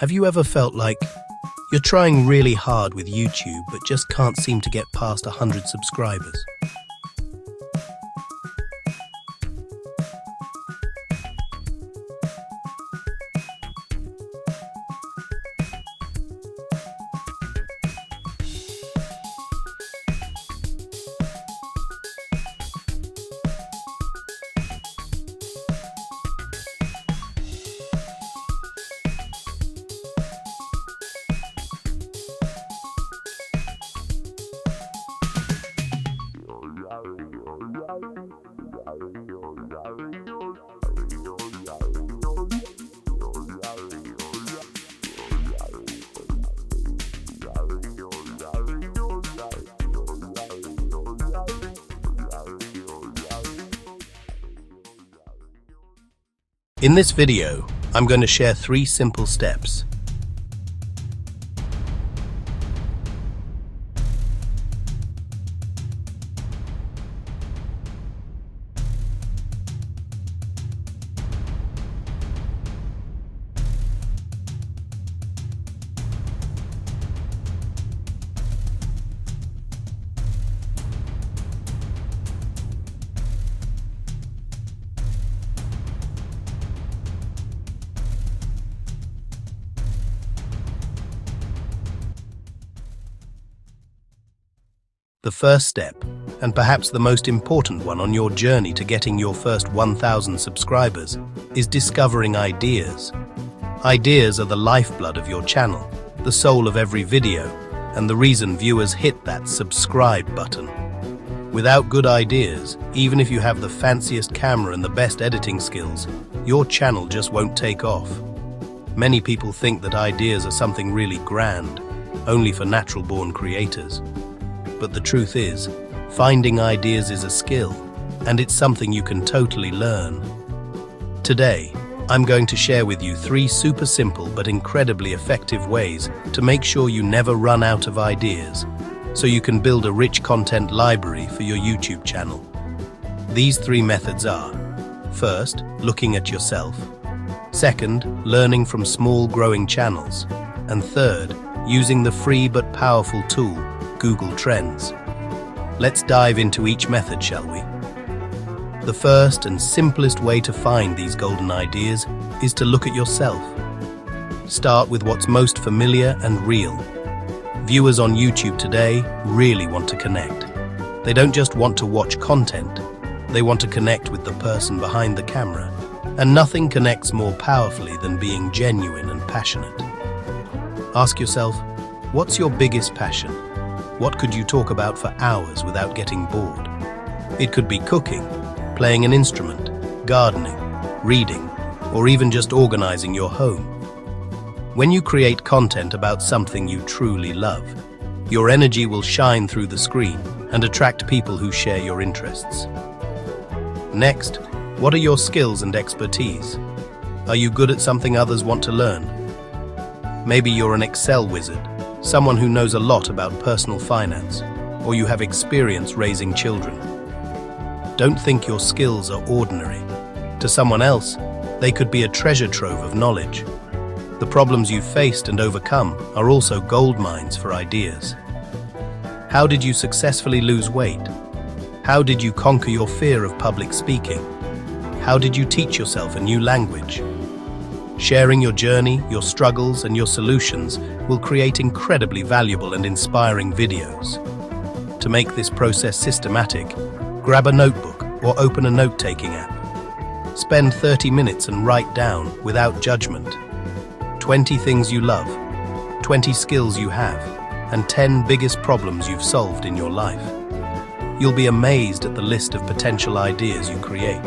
Have you ever felt like you're trying really hard with YouTube but just can't seem to get past 100 subscribers? In this video, I'm going to share 3 simple steps. The first step, and perhaps the most important one on your journey to getting your first 1,000 subscribers, is discovering ideas. Ideas are the lifeblood of your channel, the soul of every video, and the reason viewers hit that subscribe button. Without good ideas, even if you have the fanciest camera and the best editing skills, your channel just won't take off. Many people think that ideas are something really grand, only for natural-born creators. But the truth is, finding ideas is a skill, and it's something you can totally learn. Today, I'm going to share with you 3 super simple but incredibly effective ways to make sure you never run out of ideas, so you can build a rich content library for your YouTube channel. These 3 methods are: first, looking at yourself; second, learning from small growing channels; and third, using the free but powerful tool, Google Trends. Let's dive into each method, shall we? The first and simplest way to find these golden ideas is to look at yourself. Start with what's most familiar and real. Viewers on YouTube today really want to connect. They don't just want to watch content, they want to connect with the person behind the camera. And nothing connects more powerfully than being genuine and passionate. Ask yourself, what's your biggest passion? What could you talk about for hours without getting bored? It could be cooking, playing an instrument, gardening, reading, or even just organizing your home. When you create content about something you truly love, your energy will shine through the screen and attract people who share your interests. Next, what are your skills and expertise? Are you good at something others want to learn? Maybe you're an Excel wizard, someone who knows a lot about personal finance, or you have experience raising children. Don't think your skills are ordinary. To someone else, they could be a treasure trove of knowledge. The problems you've faced and overcome are also gold mines for ideas. How did you successfully lose weight? How did you conquer your fear of public speaking? How did you teach yourself a new language? Sharing your journey, your struggles, and your solutions will create incredibly valuable and inspiring videos. To make this process systematic, grab a notebook or open a note-taking app. Spend 30 minutes and write down, without judgment, 20 things you love, 20 skills you have, and 10 biggest problems you've solved in your life. You'll be amazed at the list of potential ideas you create.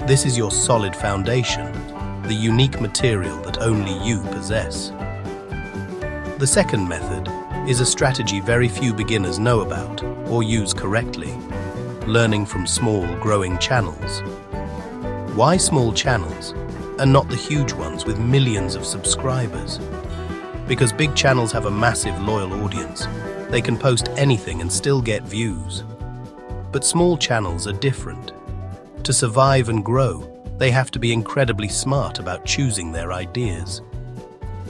This is your solid foundation, the unique material that only you possess. The second method is a strategy very few beginners know about or use correctly: learning from small, growing channels. Why small channels, and not the huge ones with millions of subscribers? Because big channels have a massive loyal audience. They can post anything and still get views. But small channels are different. To survive and grow, they have to be incredibly smart about choosing their ideas.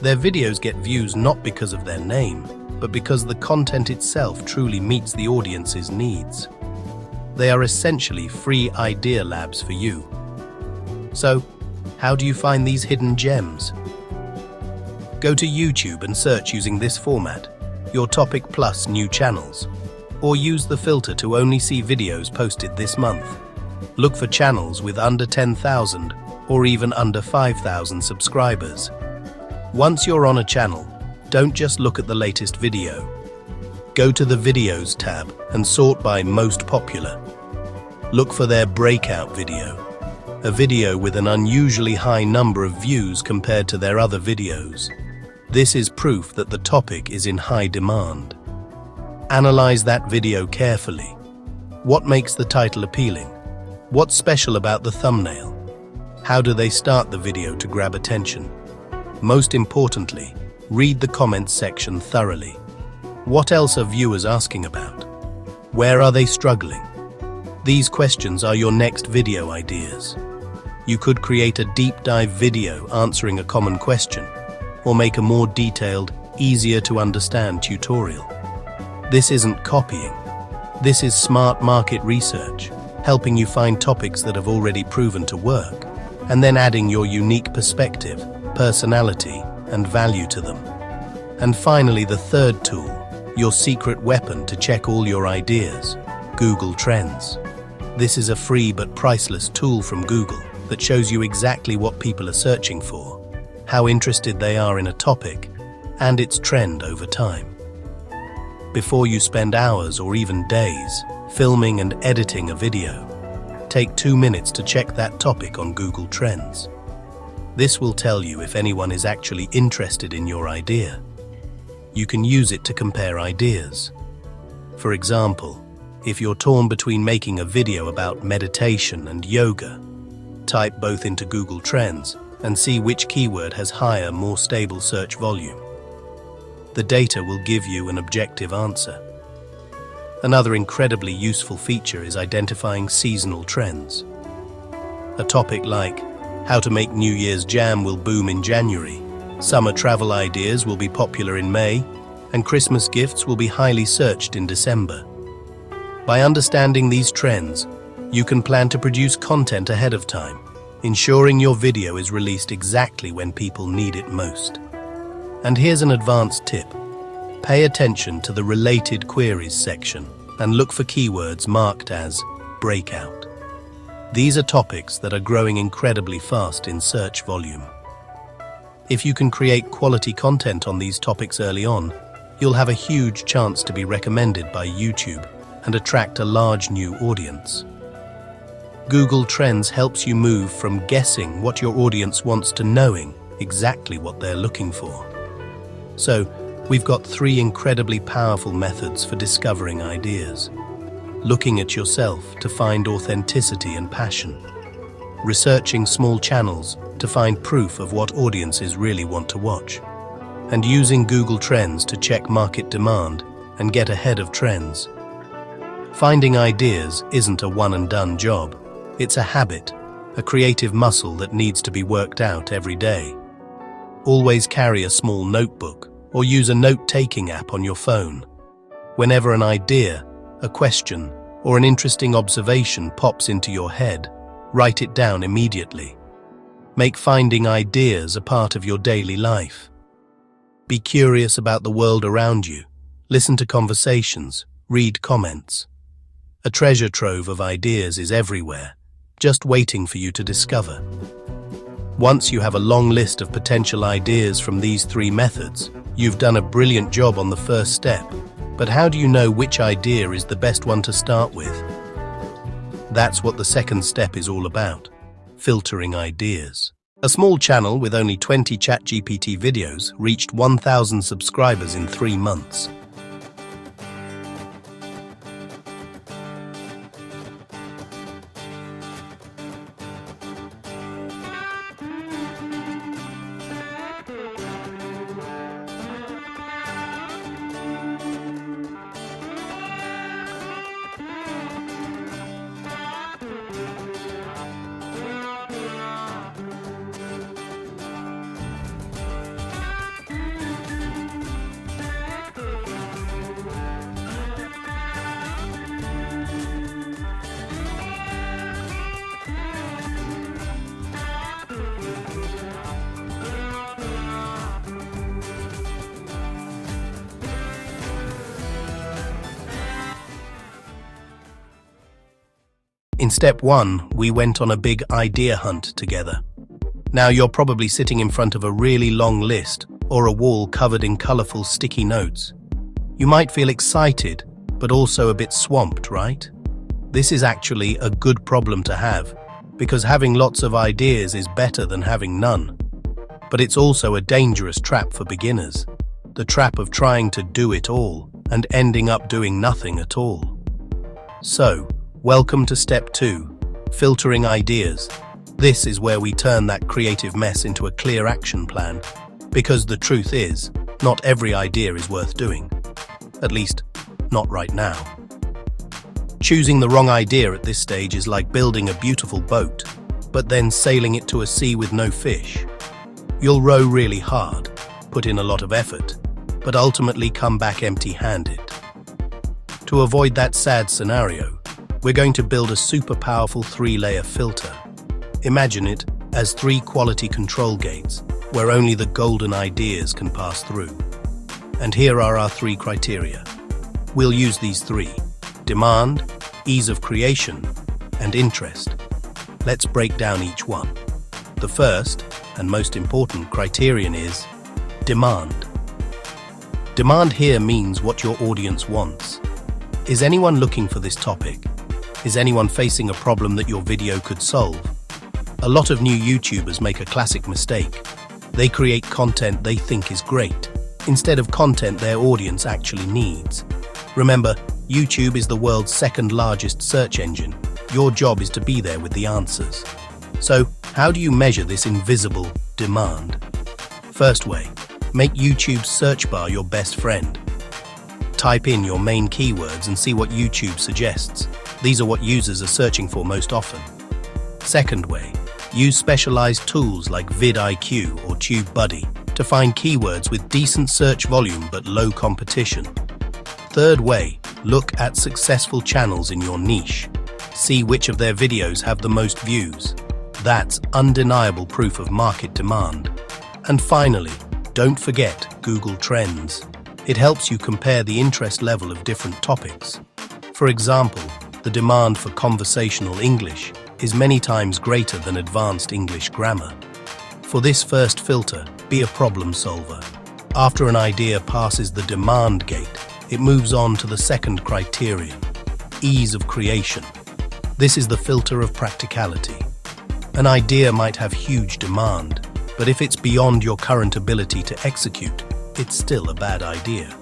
Their videos get views not because of their name, but because the content itself truly meets the audience's needs. They are essentially free idea labs for you. So, how do you find these hidden gems? Go to YouTube and search using this format, your topic plus new channels, or use the filter to only see videos posted this month. Look for channels with under 10,000 or even under 5,000 subscribers. Once you're on a channel, don't just look at the latest video. Go to the Videos tab and sort by Most Popular. Look for their breakout video, a video with an unusually high number of views compared to their other videos. This is proof that the topic is in high demand. Analyze that video carefully. What makes the title appealing? What's special about the thumbnail? How do they start the video to grab attention? Most importantly, read the comments section thoroughly. What else are viewers asking about? Where are they struggling? These questions are your next video ideas. You could create a deep dive video answering a common question, or make a more detailed, easier to understand tutorial. This isn't copying. This is smart market research, helping you find topics that have already proven to work, and then adding your unique perspective, personality, and value to them. And finally, the third tool, your secret weapon to check all your ideas, Google Trends. This is a free but priceless tool from Google that shows you exactly what people are searching for, how interested they are in a topic, and its trend over time. Before you spend hours or even days filming and editing a video, take 2 minutes to check that topic on Google Trends. This will tell you if anyone is actually interested in your idea. You can use it to compare ideas. For example, if you're torn between making a video about meditation and yoga, type both into Google Trends and see which keyword has higher, more stable search volume. The data will give you an objective answer. Another incredibly useful feature is identifying seasonal trends. A topic like how to make New Year's jam will boom in January, summer travel ideas will be popular in May, and Christmas gifts will be highly searched in December. By understanding these trends, you can plan to produce content ahead of time, ensuring your video is released exactly when people need it most. And here's an advanced tip. Pay attention to the related queries section and look for keywords marked as breakout. These are topics that are growing incredibly fast in search volume. If you can create quality content on these topics early on, you'll have a huge chance to be recommended by YouTube and attract a large new audience. Google Trends helps you move from guessing what your audience wants to knowing exactly what they're looking for. So, we've got 3 incredibly powerful methods for discovering ideas. Looking at yourself to find authenticity and passion. Researching small channels to find proof of what audiences really want to watch. And using Google Trends to check market demand and get ahead of trends. Finding ideas isn't a one-and-done job. It's a habit, a creative muscle that needs to be worked out every day. Always carry a small notebook or use a note-taking app on your phone. Whenever an idea, a question, or an interesting observation pops into your head, write it down immediately. Make finding ideas a part of your daily life. Be curious about the world around you. Listen to conversations, read comments. A treasure trove of ideas is everywhere, just waiting for you to discover. Once you have a long list of potential ideas from these 3 methods, you've done a brilliant job on the first step. But how do you know which idea is the best one to start with? That's what the second step is all about, filtering ideas. A small channel with only 20 ChatGPT videos reached 1,000 subscribers in 3 months. In step 1, we went on a big idea hunt together. Now you're probably sitting in front of a really long list or a wall covered in colorful sticky notes. You might feel excited, but also a bit swamped, right? This is actually a good problem to have, because having lots of ideas is better than having none. But it's also a dangerous trap for beginners, the trap of trying to do it all and ending up doing nothing at all. So, welcome to step 2, filtering ideas. This is where we turn that creative mess into a clear action plan, because the truth is, not every idea is worth doing. At least, not right now. Choosing the wrong idea at this stage is like building a beautiful boat, but then sailing it to a sea with no fish. You'll row really hard, put in a lot of effort, but ultimately come back empty-handed. To avoid that sad scenario, we're going to build a super powerful 3-layer filter. Imagine it as 3 quality control gates, where only the golden ideas can pass through. And here are our 3 criteria. We'll use these 3: demand, ease of creation, and interest. Let's break down each one. The first, and most important criterion is demand. Demand here means what your audience wants. Is anyone looking for this topic? Is anyone facing a problem that your video could solve? A lot of new YouTubers make a classic mistake. They create content they think is great, instead of content their audience actually needs. Remember, YouTube is the world's 2nd largest search engine. Your job is to be there with the answers. So, how do you measure this invisible demand? First way, make YouTube's search bar your best friend. Type in your main keywords and see what YouTube suggests. These are what users are searching for most often. Second way, use specialized tools like vidIQ or TubeBuddy to find keywords with decent search volume but low competition. Third way, look at successful channels in your niche. See which of their videos have the most views. That's undeniable proof of market demand. And finally, don't forget Google Trends. It helps you compare the interest level of different topics. For example, the demand for conversational English is many times greater than advanced English grammar. For this first filter, be a problem solver. After an idea passes the demand gate, it moves on to the second criterion, ease of creation. This is the filter of practicality. An idea might have huge demand, but if it's beyond your current ability to execute, it's still a bad idea.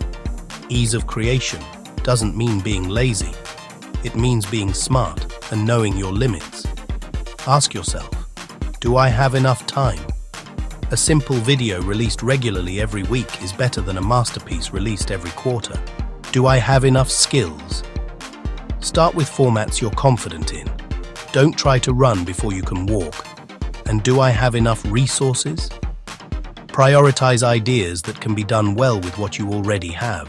Ease of creation doesn't mean being lazy. It means being smart and knowing your limits. Ask yourself, do I have enough time? A simple video released regularly every week is better than a masterpiece released every quarter. Do I have enough skills? Start with formats you're confident in. Don't try to run before you can walk. And do I have enough resources? Prioritize ideas that can be done well with what you already have.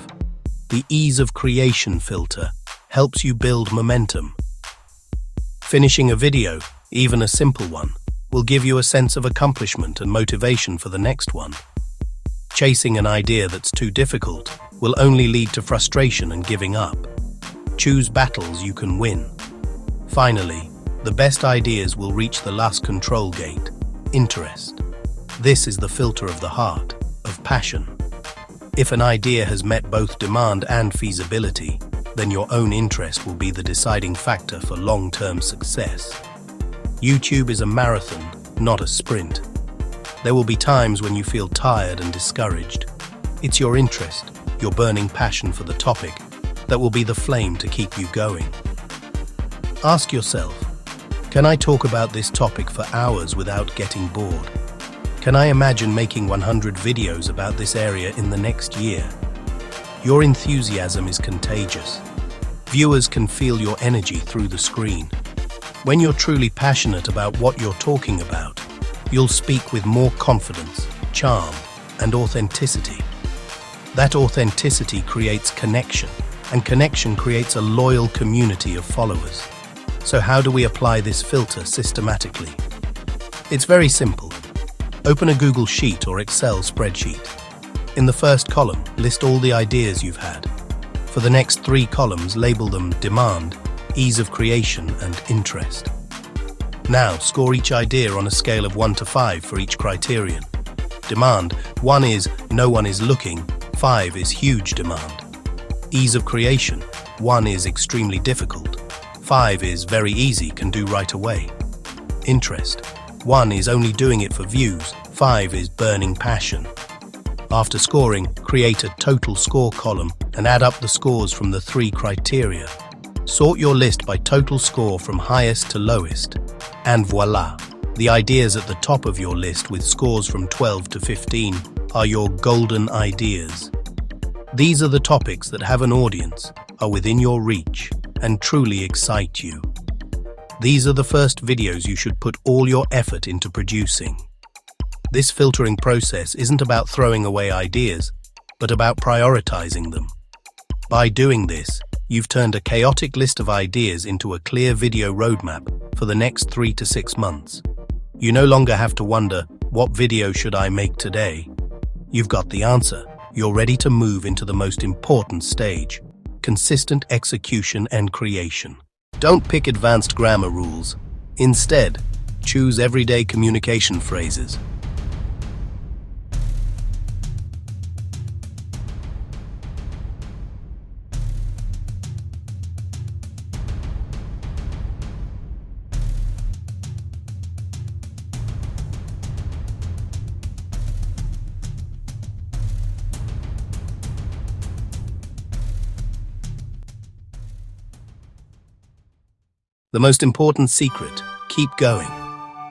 The ease of creation filter helps you build momentum. Finishing a video, even a simple one, will give you a sense of accomplishment and motivation for the next one. Chasing an idea that's too difficult will only lead to frustration and giving up. Choose battles you can win. Finally, the best ideas will reach the last control gate, interest. This is the filter of the heart, of passion. If an idea has met both demand and feasibility, then your own interest will be the deciding factor for long-term success. YouTube is a marathon, not a sprint. There will be times when you feel tired and discouraged. It's your interest, your burning passion for the topic, that will be the flame to keep you going. Ask yourself, can I talk about this topic for hours without getting bored? Can I imagine making 100 videos about this area in the next year? Your enthusiasm is contagious. Viewers can feel your energy through the screen. When you're truly passionate about what you're talking about, you'll speak with more confidence, charm, and authenticity. That authenticity creates connection, and connection creates a loyal community of followers. So how do we apply this filter systematically? It's very simple. Open a Google Sheet or Excel spreadsheet. In the first column, list all the ideas you've had. For the next 3 columns, label them demand, ease of creation, and interest. Now, score each idea on a scale of 1 to 5 for each criterion. Demand: 1 is no one is looking, 5 is huge demand. Ease of creation: 1 is extremely difficult, 5 is very easy, can do right away. Interest: 1 is only doing it for views, 5 is burning passion. After scoring, create a total score column and add up the scores from the 3 criteria. Sort your list by total score from highest to lowest. And voila! The ideas at the top of your list with scores from 12 to 15 are your golden ideas. These are the topics that have an audience, are within your reach, and truly excite you. These are the first videos you should put all your effort into producing. This filtering process isn't about throwing away ideas, but about prioritizing them. By doing this, you've turned a chaotic list of ideas into a clear video roadmap for the next 3 to 6 months. You no longer have to wonder, what video should I make today? You've got the answer. You're ready to move into the most important stage: consistent execution and creation. Don't pick advanced grammar rules. Instead, choose everyday communication phrases. The most important secret: keep going.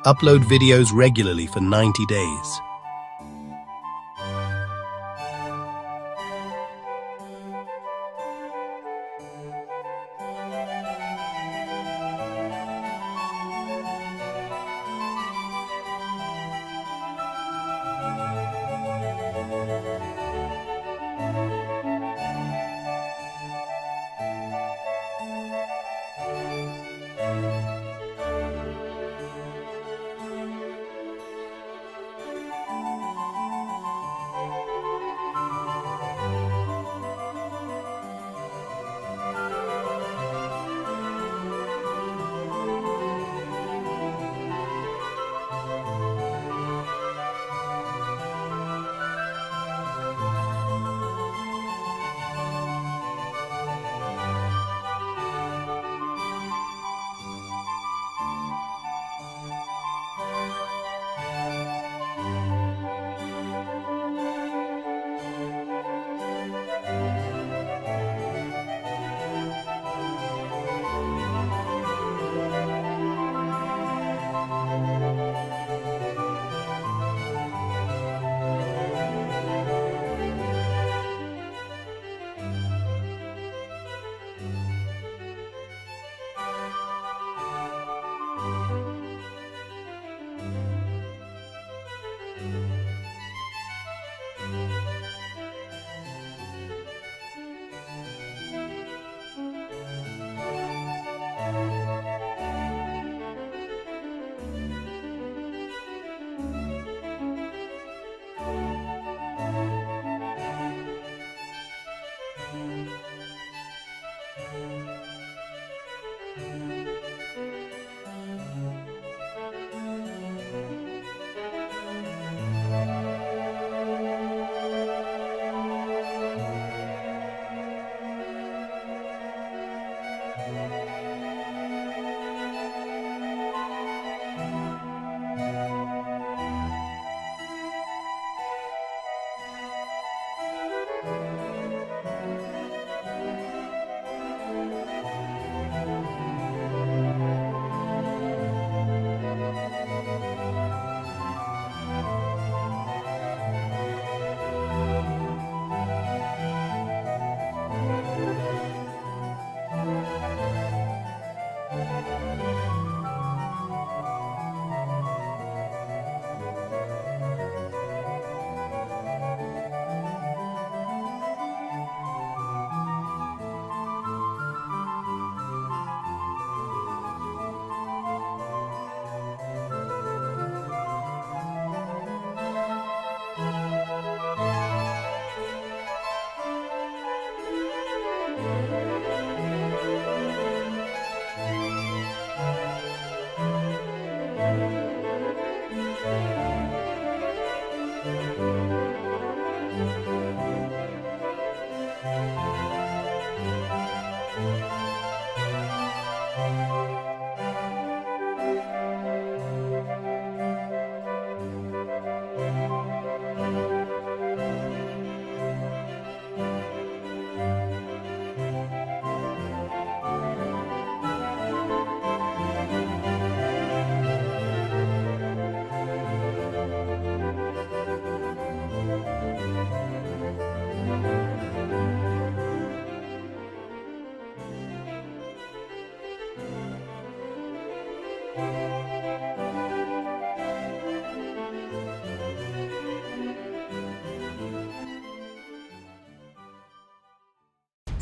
Upload videos regularly for 90 days.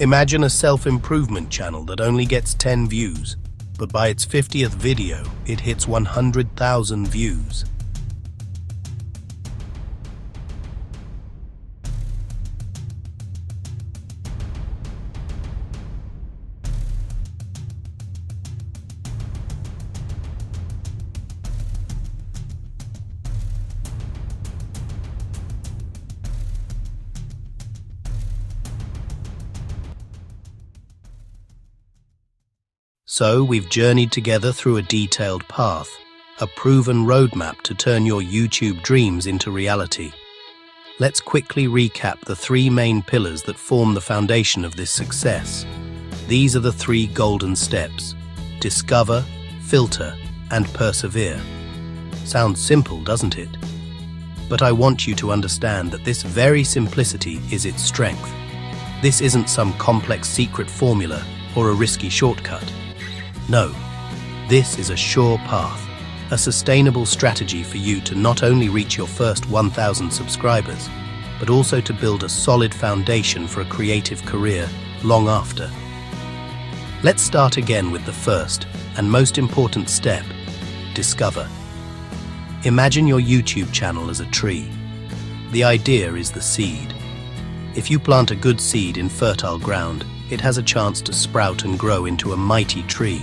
Imagine a self-improvement channel that only gets 10 views, but by its 50th video, it hits 100,000 views. So we've journeyed together through a detailed path, a proven roadmap to turn your YouTube dreams into reality. Let's quickly recap the three main pillars that form the foundation of this success. These are the three golden steps: discover, filter, and persevere. Sounds simple, doesn't it? But I want you to understand that this very simplicity is its strength. This isn't some complex secret formula or a risky shortcut. No, this is a sure path, a sustainable strategy for you to not only reach your first 1,000 subscribers, but also to build a solid foundation for a creative career long after. Let's start again with the first and most important step: discover. Imagine your YouTube channel as a tree. The idea is the seed. If you plant a good seed in fertile ground, it has a chance to sprout and grow into a mighty tree.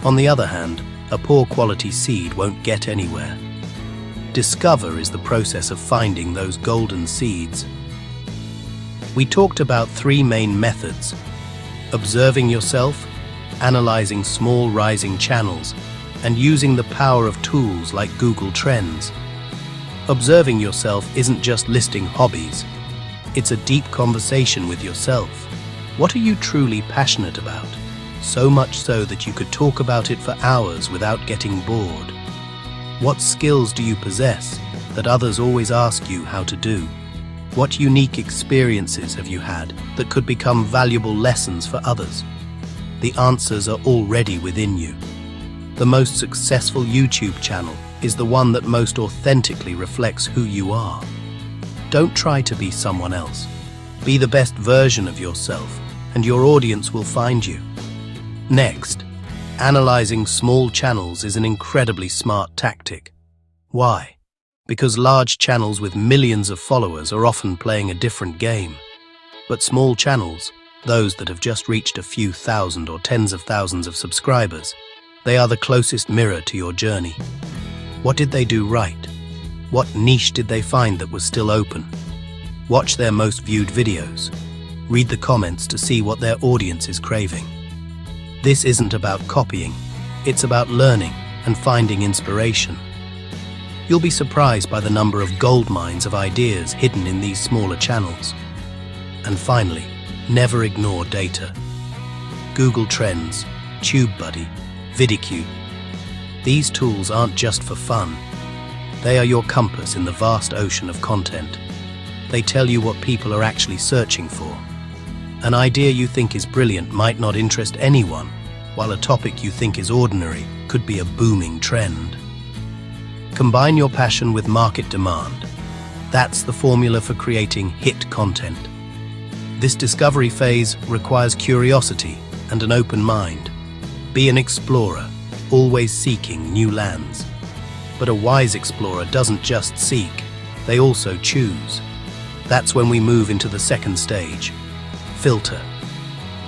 On the other hand, a poor quality seed won't get anywhere. Discover is the process of finding those golden seeds. We talked about three main methods: observing yourself, analyzing small rising channels, and using the power of tools like Google Trends. Observing yourself isn't just listing hobbies. It's a deep conversation with yourself. What are you truly passionate about? So much so that you could talk about it for hours without getting bored. What skills do you possess that others always ask you how to do? What unique experiences have you had that could become valuable lessons for others? The answers are already within you. The most successful YouTube channel is the one that most authentically reflects who you are. Don't try to be someone else. Be the best version of yourself, and your audience will find you. Next, analyzing small channels is an incredibly smart tactic. Why? Because large channels with millions of followers are often playing a different game. But small channels, those that have just reached a few thousand or tens of thousands of subscribers, they are the closest mirror to your journey. What did they do right? What niche did they find that was still open? Watch their most viewed videos. Read the comments to see what their audience is craving. This isn't about copying, it's about learning and finding inspiration. You'll be surprised by the number of gold mines of ideas hidden in these smaller channels. And finally, never ignore data. Google Trends, TubeBuddy, Vidicue. These tools aren't just for fun. They are your compass in the vast ocean of content. They tell you what people are actually searching for. An idea you think is brilliant might not interest anyone, while a topic you think is ordinary could be a booming trend. Combine your passion with market demand. That's the formula for creating hit content. This discovery phase requires curiosity and an open mind. Be an explorer, always seeking new lands. But a wise explorer doesn't just seek, they also choose. That's when we move into the second stage: filter.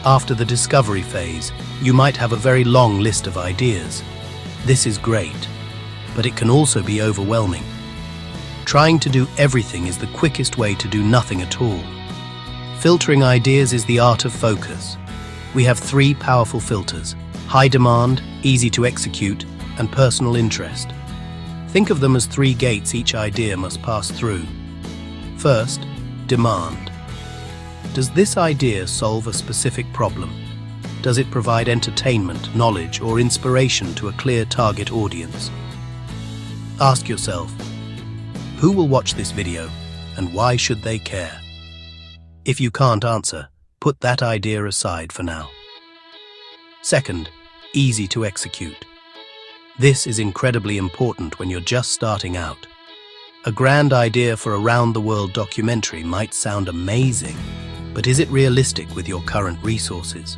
After the discovery phase, you might have a very long list of ideas. This is great, but it can also be overwhelming. Trying to do everything is the quickest way to do nothing at all. Filtering ideas is the art of focus. We have three powerful filters: high demand, easy to execute, and personal interest. Think of them as three gates each idea must pass through. First, demand. Does this idea solve a specific problem? Does it provide entertainment, knowledge, or inspiration to a clear target audience? Ask yourself, who will watch this video and why should they care? If you can't answer, put that idea aside for now. Second, easy to execute. This is incredibly important when you're just starting out. A grand idea for a round-the-world documentary might sound amazing, But is it realistic with your current resources?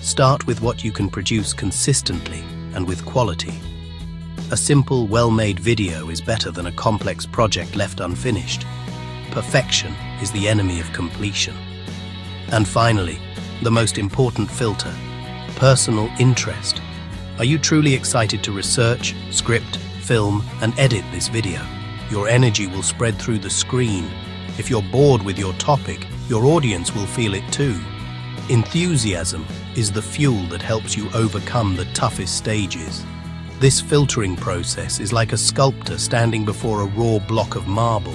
Start with what you can produce consistently and with quality. A simple, well-made video is better than a complex project left unfinished. Perfection is the enemy of completion. And finally, the most important filter, personal interest. Are you truly excited to research, script, film, and edit this video? Your energy will spread through the screen. If you're bored with your topic, your audience will feel it too. Enthusiasm is the fuel that helps you overcome the toughest stages. This filtering process is like a sculptor standing before a raw block of marble.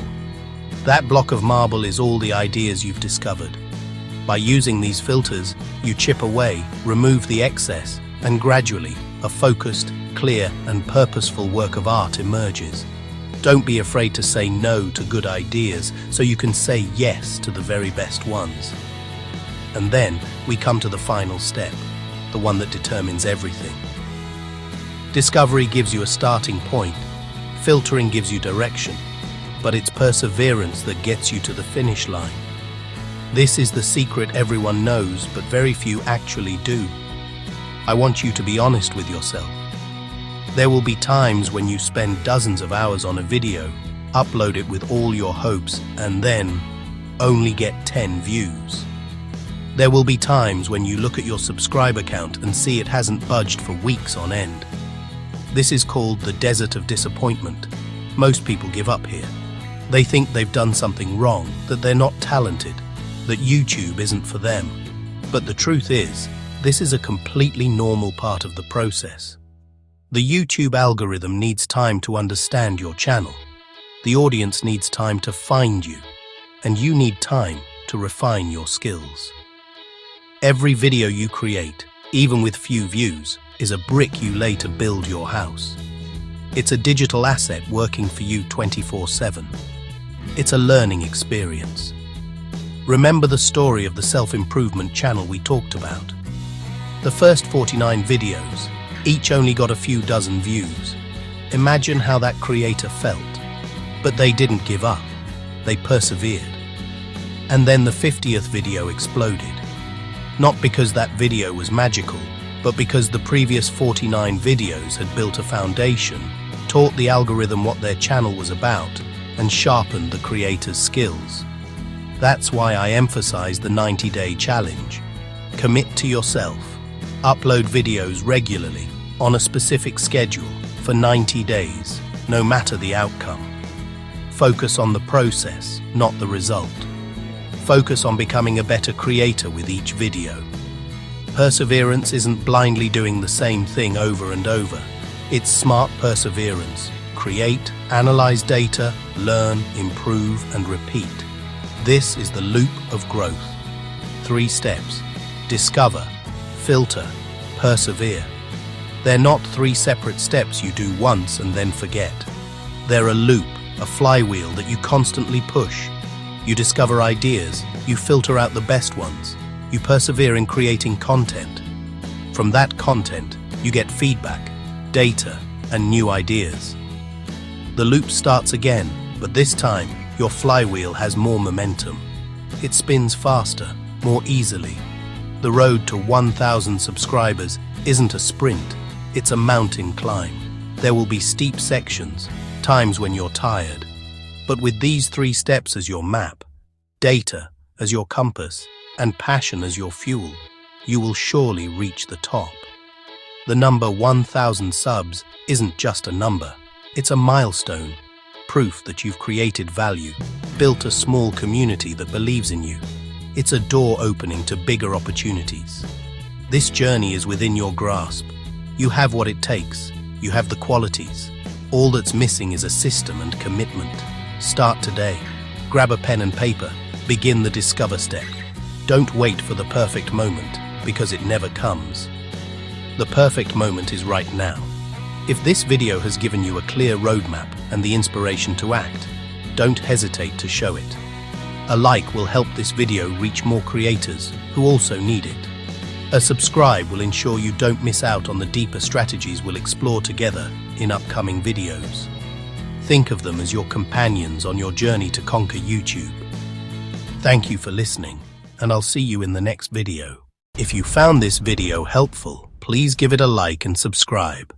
That block of marble is all the ideas you've discovered. By using these filters, you chip away, remove the excess, and gradually, a focused, clear, and purposeful work of art emerges. Don't be afraid to say no to good ideas so you can say yes to the very best ones. And then we come to the final step, the one that determines everything. Discovery gives you a starting point, filtering gives you direction, but it's perseverance that gets you to the finish line. This is the secret everyone knows, but very few actually do. I want you to be honest with yourself. There will be times when you spend dozens of hours on a video, upload it with all your hopes, and then only get 10 views. There will be times when you look at your subscriber count and see it hasn't budged for weeks on end. This is called the desert of disappointment. Most people give up here. They think they've done something wrong, that they're not talented, that YouTube isn't for them. But the truth is, this is a completely normal part of the process. The YouTube algorithm needs time to understand your channel. The audience needs time to find you, and you need time to refine your skills. Every video you create, even with few views, is a brick you lay to build your house. It's a digital asset working for you 24/7. It's a learning experience. Remember the story of the self-improvement channel we talked about. The first 49 videos, each only got a few dozen views. Imagine how that creator felt. But they didn't give up. They persevered. And then the 50th video exploded. Not because that video was magical, but because the previous 49 videos had built a foundation, taught the algorithm what their channel was about, and sharpened the creator's skills. That's why I emphasize the 90-day challenge. Commit to yourself. Upload videos regularly, on a specific schedule, for 90 days, no matter the outcome. Focus on the process, not the result. Focus on becoming a better creator with each video. Perseverance isn't blindly doing the same thing over and over. It's smart perseverance. Create, analyze data, learn, improve, and repeat. This is the loop of growth. 3 steps. Discover, filter, persevere. They're not 3 separate steps you do once and then forget. They're a loop, a flywheel that you constantly push. You discover ideas, you filter out the best ones, you persevere in creating content. From that content, you get feedback, data, and new ideas. The loop starts again, but this time, your flywheel has more momentum. It spins faster, more easily. The road to 1,000 subscribers isn't a sprint, it's a mountain climb. There will be steep sections, times when you're tired. But with these 3 steps as your map, data as your compass, and passion as your fuel, you will surely reach the top. The number 1,000 subs isn't just a number, it's a milestone, proof that you've created value, built a small community that believes in you. It's a door opening to bigger opportunities. This journey is within your grasp. You have what it takes, you have the qualities. All that's missing is a system and commitment. Start today. Grab a pen and paper. Begin the discover step. Don't wait for the perfect moment, because it never comes. The perfect moment is right now. If this video has given you a clear roadmap and the inspiration to act, don't hesitate to show it. A like will help this video reach more creators who also need it. A subscribe will ensure you don't miss out on the deeper strategies we'll explore together in upcoming videos. Think of them as your companions on your journey to conquer YouTube. Thank you for listening. and I'll see you in the next video. If you found this video helpful, please give it a like and subscribe.